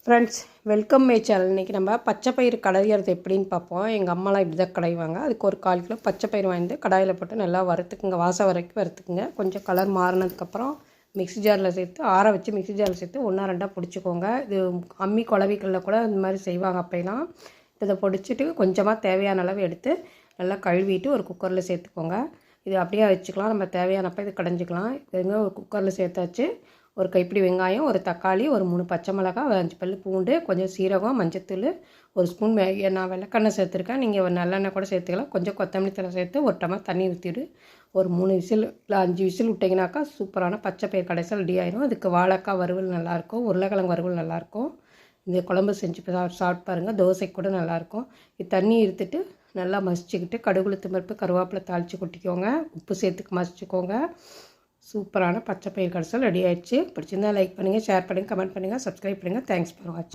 Friends, welcome my channel. இன்றைக்கி நம்ம பச்சை பயிறு கடையிறது எப்படின்னு பார்ப்போம். எங்கள் அம்மாலாம் இப்படி தான் கடைவாங்க. அதுக்கு ஒரு 1/4 கிலோ பச்சை பயிறு வாங்கி கடாயில் போட்டு நல்லா வறுத்துக்குங்க. வாசம் வரைக்கும் வறுத்துக்குங்க. கொஞ்சம் கலர் மாறினதுக்கப்புறம் மிக்ஸி ஜாரில் சேர்த்து ஆற வச்சு மிக்ஸி ஜாரில் சேர்த்து 1-2 பிடிச்சிக்கோங்க. இது அம்மி குழவிகளில் கூட இந்த மாதிரி செய்வாங்க அப்போலாம். இதை பொடிச்சிட்டு கொஞ்சமாக தேவையான அளவு எடுத்து நல்லா கழுவிட்டு ஒரு குக்கரில் சேர்த்துக்கோங்க. இது அப்படியே வச்சுக்கலாம். நம்ம தேவையானப்போ இது கடைஞ்சிக்கலாம். இதுங்க ஒரு குக்கரில் சேர்த்தாச்சு. ஒரு கைப்பிடி வெங்காயம், ஒரு தக்காளி, ஒரு 3 பச்சை மிளகாய், 5 பல் பூண்டு, கொஞ்சம் சீரகம், மஞ்சத்தூள், ஒரு ஸ்பூன் நான் வெள்ளைக்கெண்ணெய் சேர்த்துருக்கேன். நீங்கள் ஒரு நல்லெண்ணெய் கூட சேர்த்துக்கலாம். கொஞ்சம் கொத்தமல்லி தழை சேர்த்து ஒரு டம்ளர் தண்ணி ஊற்றிட்டு ஒரு 3 விசில் இல்லை 5 விசில் விட்டிங்கனாக்கா சூப்பரான பச்சை பயிர் கடைசியில் ரெடி ஆயிடும். அதுக்கு வாழைக்காய் வறுவல் நல்லாயிருக்கும், உருளைக்கிழங்கு வறுவல் நல்லாயிருக்கும். இந்த குழம்பு செஞ்சு சாப்பிட்டு பாருங்கள். தோசைக்கு கூட நல்லாயிருக்கும். இது தண்ணி எடுத்துட்டு நல்லா மசிச்சுக்கிட்டு கடுகு உளுத்தம் பருப்பு கருவேப்பிலை தாளித்து கொட்டிக்கோங்க. உப்பு சேர்த்துக்கு மசிச்சுக்கோங்க. சூப்பரான பச்சை பயிர் கடைசல் ரெடி ஆயிடுச்சு. பிடிச்சிருந்தா லைக் பண்ணுங்கள், ஷேர் பண்ணுங்கள், கமெண்ட் பண்ணுங்கள், சப்ஸ்கிரைப் பண்ணுங்கள். தேங்க்ஸ் ஃபார் வாட்சிங்.